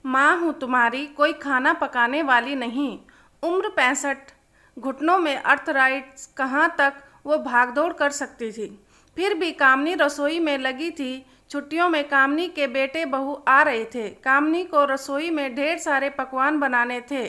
माँ हूँ तुम्हारी, कोई खाना पकाने वाली नहीं। उम्र 65, घुटनों में अर्थराइट्स, कहाँ तक वो भागदौड़ कर सकती थी। फिर भी कामनी रसोई में लगी थी। छुट्टियों में कामनी के बेटे बहू आ रहे थे। कामनी को रसोई में ढेर सारे पकवान बनाने थे।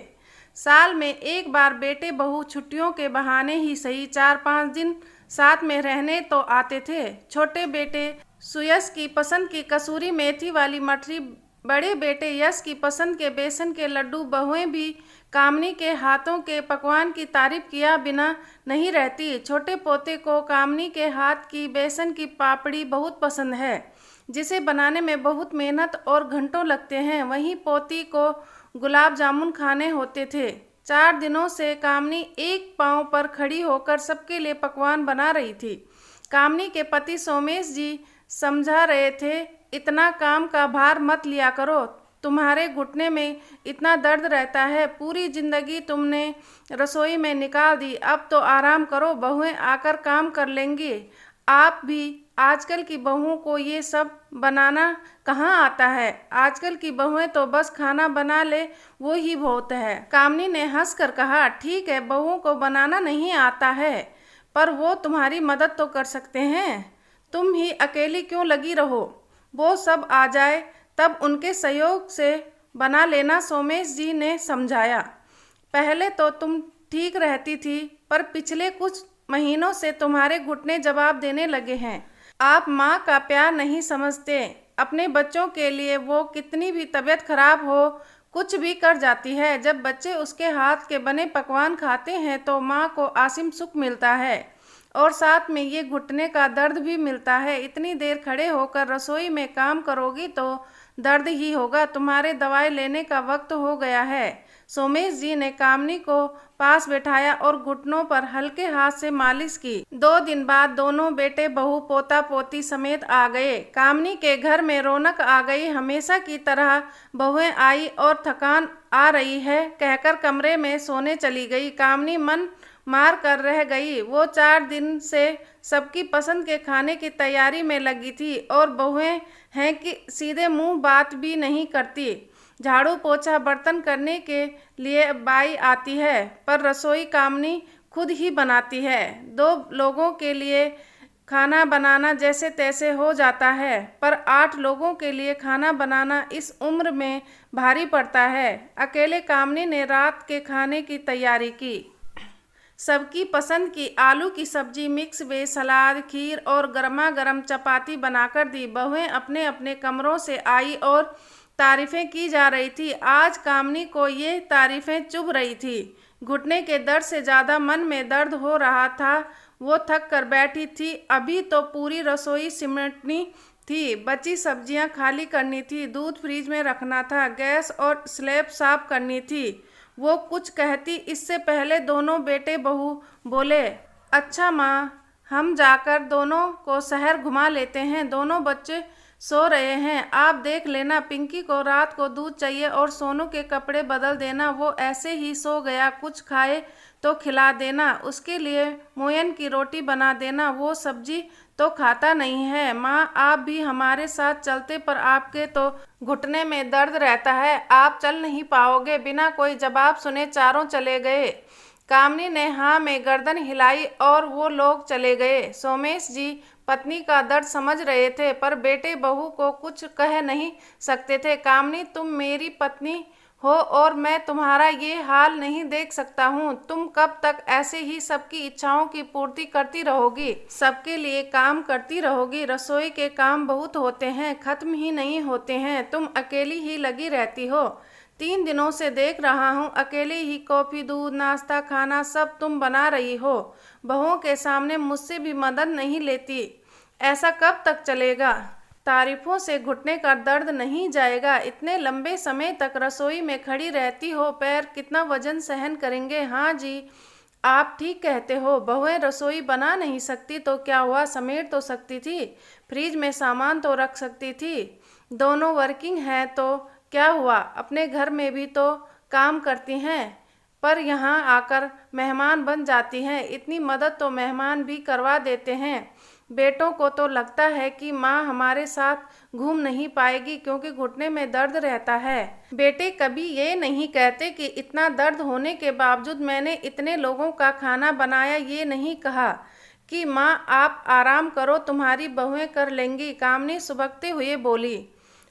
साल में एक बार बेटे बहू छुट्टियों के बहाने ही सही 4-5 दिन साथ में रहने तो आते थे। छोटे बेटे सुयश की पसंद की कसूरी मेथी वाली मठरी, बड़े बेटे यश की पसंद के बेसन के लड्डू। बहुएं भी कामनी के हाथों के पकवान की तारीफ किया बिना नहीं रहती। छोटे पोते को कामनी के हाथ की बेसन की पापड़ी बहुत पसंद है, जिसे बनाने में बहुत मेहनत और घंटों लगते हैं। वहीं पोती को गुलाब जामुन खाने होते थे। 4 दिनों से कामनी एक पांव पर खड़ी होकर सबके लिए पकवान बना रही थी। कामनी के पति सोमेश जी समझा रहे थे, इतना काम का भार मत लिया करो, तुम्हारे घुटने में इतना दर्द रहता है, पूरी जिंदगी तुमने रसोई में निकाल दी, अब तो आराम करो, बहुएं आकर काम कर लेंगी। आप भी, आजकल की बहुओं को ये सब बनाना कहाँ आता है। आजकल की बहुएं तो बस खाना बना ले वो ही बहुत है। कामनी ने हंसकर कहा, ठीक है, बहुओं को बनाना नहीं आता है, पर वो तुम्हारी मदद तो कर सकते हैं। तुम ही अकेली क्यों लगी रहो, वो सब आ जाए तब उनके सहयोग से बना लेना, सोमेश जी ने समझाया। पहले तो तुम ठीक रहती थी, पर पिछले कुछ महीनों से तुम्हारे घुटने जवाब देने लगे हैं। आप माँ का प्यार नहीं समझते। अपने बच्चों के लिए वो कितनी भी तबीयत खराब हो, कुछ भी कर जाती है। जब बच्चे उसके हाथ के बने पकवान खाते हैं तो माँ को असीम सुख मिलता है, और साथ में ये घुटने का दर्द भी मिलता है। इतनी देर खड़े होकर रसोई में काम करोगी तो दर्द ही होगा। तुम्हारे दवाई लेने का वक्त हो गया है। सोमेश जी ने कामनी को पास बैठाया और घुटनों पर हल्के हाथ से मालिश की। 2 दिन बाद दोनों बेटे बहू पोता पोती समेत आ गए। कामनी के घर में रौनक आ गई। हमेशा की तरह बहुएं आई और थकान आ रही है कहकर कमरे में सोने चली गई। कामनी मन मार कर रह गई। वो 4 दिन से सबकी पसंद के खाने की तैयारी में लगी थी, और बहुएं हैं कि सीधे मुंह बात भी नहीं करती। झाड़ू पोछा बर्तन करने के लिए बाई आती है, पर रसोई कामनी खुद ही बनाती है। 2 लोगों के लिए खाना बनाना जैसे तैसे हो जाता है, पर 8 लोगों के लिए खाना बनाना इस उम्र में भारी पड़ता है। अकेले कामनी ने रात के खाने की तैयारी की। सबकी पसंद की आलू की सब्जी, मिक्स वेज, सलाद, खीर और गर्मा गर्म चपाती बनाकर दी। बहुएं अपने अपने कमरों से आई और तारीफें की जा रही थी। आज कामनी को ये तारीफें चुभ रही थी। घुटने के दर्द से ज़्यादा मन में दर्द हो रहा था। वो थक कर बैठी थी। अभी तो पूरी रसोई सिमटनी थी, बची सब्जियां खाली करनी थी, दूध फ्रिज में रखना था, गैस और स्लैब साफ करनी थी। वो कुछ कहती इससे पहले दोनों बेटे बहू बोले, अच्छा माँ, हम जाकर दोनों को शहर घुमा लेते हैं, दोनों बच्चे सो रहे हैं, आप देख लेना। पिंकी को रात को दूध चाहिए और सोनू के कपड़े बदल देना, वो ऐसे ही सो गया, कुछ खाए तो खिला देना। उसके लिए मोयन की रोटी बना देना, वो सब्जी तो खाता नहीं है। माँ, आप भी हमारे साथ चलते, पर आपके तो घुटने में दर्द रहता है, आप चल नहीं पाओगे। बिना कोई जवाब सुने चारों चले गए। कामनी ने हाँ में गर्दन हिलाई और वो लोग चले गए। सोमेश जी पत्नी का दर्द समझ रहे थे, पर बेटे बहू को कुछ कह नहीं सकते थे। कामनी, तुम मेरी पत्नी हो और मैं तुम्हारा ये हाल नहीं देख सकता हूँ। तुम कब तक ऐसे ही सबकी इच्छाओं की पूर्ति करती रहोगी, सबके लिए काम करती रहोगी। रसोई के काम बहुत होते हैं, खत्म ही नहीं होते हैं। तुम अकेली ही लगी रहती हो। 3 दिनों से देख रहा हूँ, अकेले ही कॉफ़ी, दूध, नाश्ता, खाना सब तुम बना रही हो। बहुओं के सामने मुझसे भी मदद नहीं लेती। ऐसा कब तक चलेगा? तारीफों से घुटने का दर्द नहीं जाएगा। इतने लंबे समय तक रसोई में खड़ी रहती हो, पैर कितना वजन सहन करेंगे? हाँ जी, आप ठीक कहते हो। बहुएं रसोई बना नहीं सकती तो क्या हुआ, समेट तो सकती थी, फ्रिज में सामान तो रख सकती थी। दोनों वर्किंग हैं तो क्या हुआ, अपने घर में भी तो काम करती हैं, पर यहाँ आकर मेहमान बन जाती हैं। इतनी मदद तो मेहमान भी करवा देते हैं। बेटों को तो लगता है कि माँ हमारे साथ घूम नहीं पाएगी क्योंकि घुटने में दर्द रहता है। बेटे कभी ये नहीं कहते कि इतना दर्द होने के बावजूद मैंने इतने लोगों का खाना बनाया। ये नहीं कहा कि माँ आप आराम करो, तुम्हारी बहुएं कर लेंगी। कामनी सुबकते हुए बोली,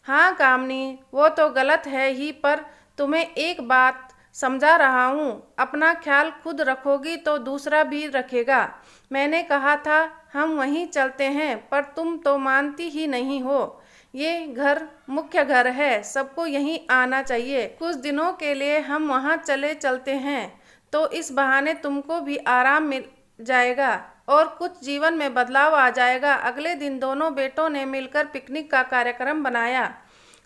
हाँ कामनी, वो तो गलत है ही, पर तुम्हें एक बात समझा रहा हूँ, अपना ख्याल खुद रखोगी तो दूसरा भी रखेगा। मैंने कहा था हम वहीं चलते हैं, पर तुम तो मानती ही नहीं हो। ये घर मुख्य घर है, सबको यहीं आना चाहिए। कुछ दिनों के लिए हम वहाँ चलते हैं तो इस बहाने तुमको भी आराम मिल जाएगा और कुछ जीवन में बदलाव आ जाएगा। अगले दिन दोनों बेटों ने मिलकर पिकनिक का कार्यक्रम बनाया।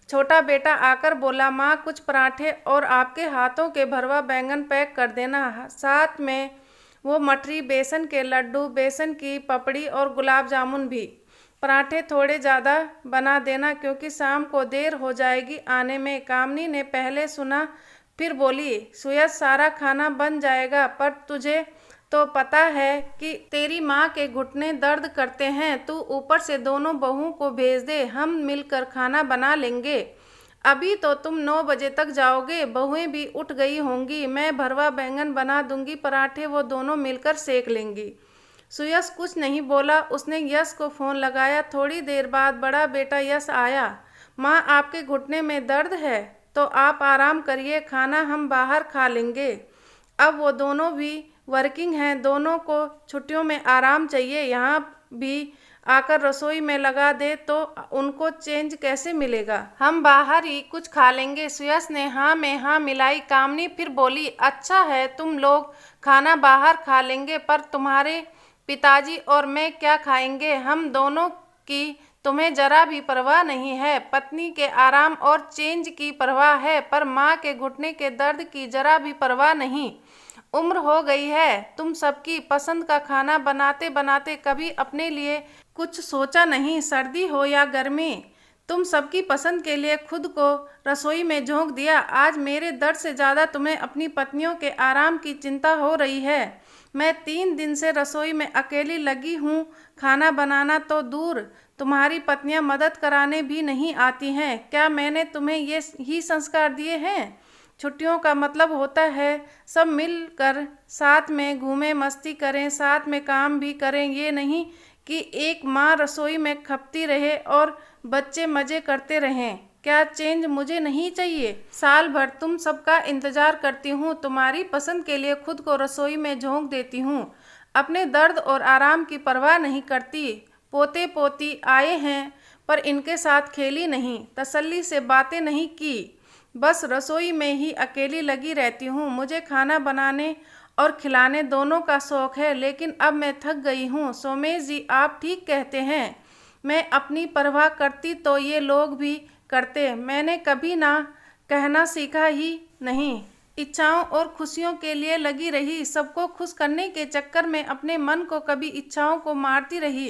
छोटा बेटा आकर बोला, माँ कुछ पराठे और आपके हाथों के भरवा बैंगन पैक कर देना, साथ में वो मठरी, बेसन के लड्डू, बेसन की पपड़ी और गुलाब जामुन भी। पराठे थोड़े ज़्यादा बना देना क्योंकि शाम को देर हो जाएगी आने में। कामनी ने पहले सुना फिर बोली, सुयश सारा खाना बन जाएगा, पर तुझे तो पता है कि तेरी माँ के घुटने दर्द करते हैं। तू ऊपर से दोनों बहुओं को भेज दे, हम मिलकर खाना बना लेंगे। अभी तो तुम 9 बजे तक जाओगे, बहुएं भी उठ गई होंगी। मैं भरवा बैंगन बना दूंगी, पराठे वो दोनों मिलकर सेक लेंगी। सुयश कुछ नहीं बोला, उसने यश को फ़ोन लगाया। थोड़ी देर बाद बड़ा बेटा यश आया। माँ आपके घुटने में दर्द है तो आप आराम करिए, खाना हम बाहर खा लेंगे। अब वो दोनों भी वर्किंग हैं, दोनों को छुट्टियों में आराम चाहिए। यहाँ भी आकर रसोई में लगा दे तो उनको चेंज कैसे मिलेगा? हम बाहर ही कुछ खा लेंगे। सुयश ने हाँ में हाँ मिलाई। कामनी फिर बोली, अच्छा है, तुम लोग खाना बाहर खा लेंगे, पर तुम्हारे पिताजी और मैं क्या खाएंगे? हम दोनों की तुम्हें जरा भी परवाह नहीं है। पत्नी के आराम और चेंज की परवाह है, पर माँ के घुटने के दर्द की जरा भी परवाह नहीं। उम्र हो गई है, तुम सबकी पसंद का खाना बनाते बनाते कभी अपने लिए कुछ सोचा नहीं। सर्दी हो या गर्मी, तुम सबकी पसंद के लिए खुद को रसोई में झोंक दिया। आज मेरे दर्द से ज़्यादा तुम्हें अपनी पत्नियों के आराम की चिंता हो रही है। मैं 3 दिन से रसोई में अकेली लगी हूँ, खाना बनाना तो दूर, तुम्हारी पत्नियाँ मदद कराने भी नहीं आती हैं। क्या मैंने तुम्हें ये ही संस्कार दिए हैं? छुट्टियों का मतलब होता है सब मिलकर साथ में घूमें, मस्ती करें, साथ में काम भी करें। ये नहीं कि एक माँ रसोई में खपती रहे और बच्चे मज़े करते रहें। क्या चेंज मुझे नहीं चाहिए? साल भर तुम सबका इंतज़ार करती हूँ, तुम्हारी पसंद के लिए खुद को रसोई में झोंक देती हूँ, अपने दर्द और आराम की परवाह नहीं करती। पोते पोती आए हैं पर इनके साथ खेली नहीं, तसल्ली से बातें नहीं की, बस रसोई में ही अकेली लगी रहती हूँ। मुझे खाना बनाने और खिलाने दोनों का शौक़ है, लेकिन अब मैं थक गई हूँ। सोमेश जी आप ठीक कहते हैं, मैं अपनी परवाह करती तो ये लोग भी करते। मैंने कभी ना कहना सीखा ही नहीं, इच्छाओं और खुशियों के लिए लगी रही, सबको खुश करने के चक्कर में अपने मन को कभी इच्छाओं को मारती रही।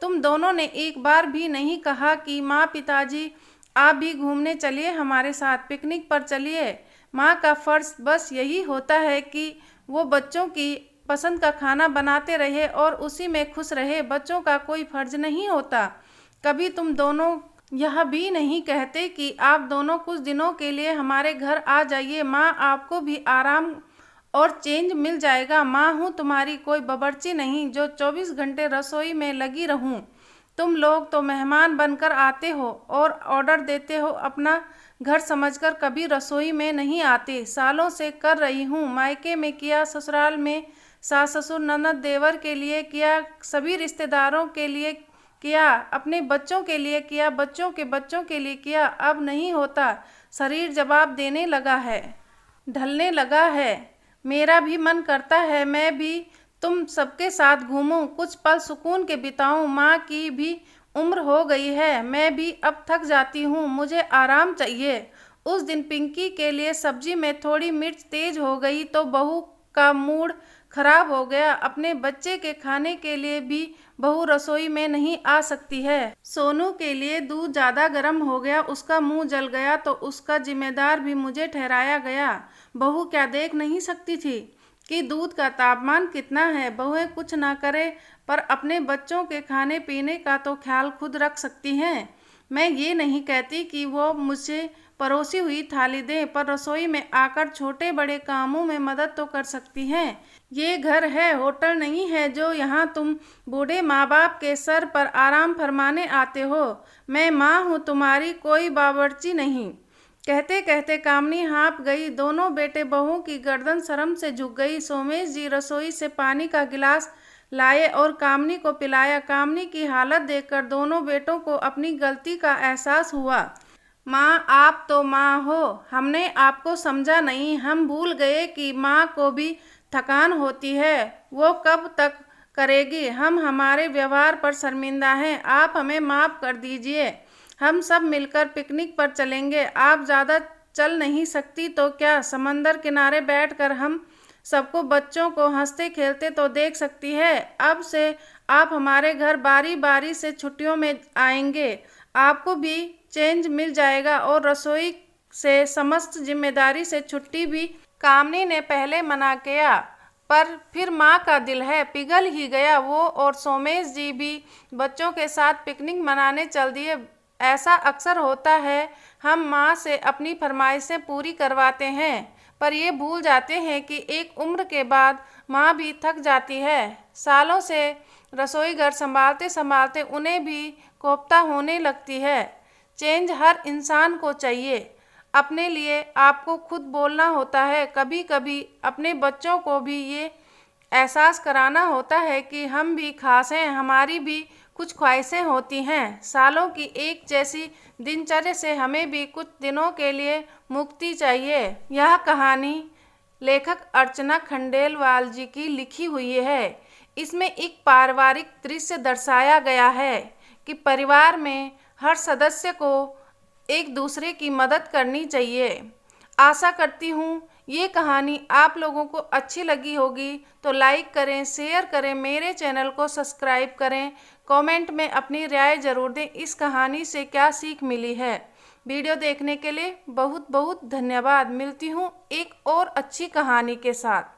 तुम दोनों ने एक बार भी नहीं कहा कि माँ पिताजी आप भी घूमने चलिए, हमारे साथ पिकनिक पर चलिए। माँ का फ़र्ज़ बस यही होता है कि वो बच्चों की पसंद का खाना बनाते रहे और उसी में खुश रहे। बच्चों का कोई फ़र्ज नहीं होता। कभी तुम दोनों यह भी नहीं कहते कि आप दोनों कुछ दिनों के लिए हमारे घर आ जाइए, माँ आपको भी आराम और चेंज मिल जाएगा। माँ हूँ तुम्हारी, कोई बावर्ची नहीं जो 24 घंटे रसोई में लगी रहूँ। तुम लोग तो मेहमान बनकर आते हो और ऑर्डर देते हो, अपना घर समझकर कभी रसोई में नहीं आते। सालों से कर रही हूँ, मायके में किया, ससुराल में सास ससुर ननद देवर के लिए किया, सभी रिश्तेदारों के लिए किया, अपने बच्चों के लिए किया, बच्चों के बच्चों के लिए किया। अब नहीं होता, शरीर जवाब देने लगा है, ढलने लगा है। मेरा भी मन करता है मैं भी तुम सबके साथ घूमूं, कुछ पल सुकून के बिताऊं। माँ की भी उम्र हो गई है, मैं भी अब थक जाती हूँ, मुझे आराम चाहिए। उस दिन पिंकी के लिए सब्जी में थोड़ी मिर्च तेज हो गई तो बहू का मूड खराब हो गया। अपने बच्चे के खाने के लिए भी बहू रसोई में नहीं आ सकती है। सोनू के लिए दूध ज़्यादा गर्म हो गया, उसका मुंह जल गया तो उसका जिम्मेदार भी मुझे ठहराया गया। बहू क्या देख नहीं सकती थी कि दूध का तापमान कितना है? बहुएं कुछ ना करे पर अपने बच्चों के खाने पीने का तो ख्याल खुद रख सकती हैं। मैं ये नहीं कहती कि वो मुझे परोसी हुई थाली दें, पर रसोई में आकर छोटे बड़े कामों में मदद तो कर सकती हैं। ये घर है, होटल नहीं है जो यहाँ तुम बूढ़े माँ बाप के सर पर आराम फरमाने आते हो। मैं माँ हूँ तुम्हारी, कोई बावर्ची नहीं। कहते कहते कामनी हाँफ गई। दोनों बेटे बहुओं की गर्दन शर्म से झुक गई। सोमेश जी रसोई से पानी का गिलास लाए और कामनी को पिलाया। कामनी की हालत देखकर दोनों बेटों को अपनी गलती का एहसास हुआ। माँ, आप तो माँ हो, हमने आपको समझा नहीं। हम भूल गए कि माँ को भी थकान होती है, वो कब तक करेगी। हम हमारे व्यवहार पर शर्मिंदा हैं, आप हमें माफ़ कर दीजिए। हम सब मिलकर पिकनिक पर चलेंगे। आप ज़्यादा चल नहीं सकती तो क्या समंदर किनारे बैठकर हम सबको बच्चों को हंसते खेलते तो देख सकती है। अब से आप हमारे घर बारी बारी से छुट्टियों में आएंगे, आपको भी चेंज मिल जाएगा और रसोई से समस्त जिम्मेदारी से छुट्टी भी। कामनी ने पहले मना किया, पर फिर माँ का दिल है, पिघल ही गया वो। और सोमेश जी भी बच्चों के साथ पिकनिक मनाने चल दिए। ऐसा अक्सर होता है, हम माँ से अपनी फरमाइशें पूरी करवाते हैं, पर ये भूल जाते हैं कि एक उम्र के बाद माँ भी थक जाती है। सालों से रसोई घर संभालते संभालते उन्हें भी कोफ्ता होने लगती है। चेंज हर इंसान को चाहिए। अपने लिए आपको खुद बोलना होता है। कभी कभी अपने बच्चों को भी ये एहसास कराना होता है कि हम भी खास हैं, हमारी भी कुछ ख्वाहिशें होती हैं। सालों की एक जैसी दिनचर्या से हमें भी कुछ दिनों के लिए मुक्ति चाहिए। यह कहानी लेखक अर्चना खंडेलवाल जी की लिखी हुई है। इसमें एक पारिवारिक दृश्य दर्शाया गया है कि परिवार में हर सदस्य को एक दूसरे की मदद करनी चाहिए। आशा करती हूँ ये कहानी आप लोगों को अच्छी लगी होगी, तो लाइक करें, शेयर करें, मेरे चैनल को सब्सक्राइब करें। कमेंट में अपनी राय ज़रूर दें, इस कहानी से क्या सीख मिली है। वीडियो देखने के लिए बहुत बहुत धन्यवाद। मिलती हूँ एक और अच्छी कहानी के साथ।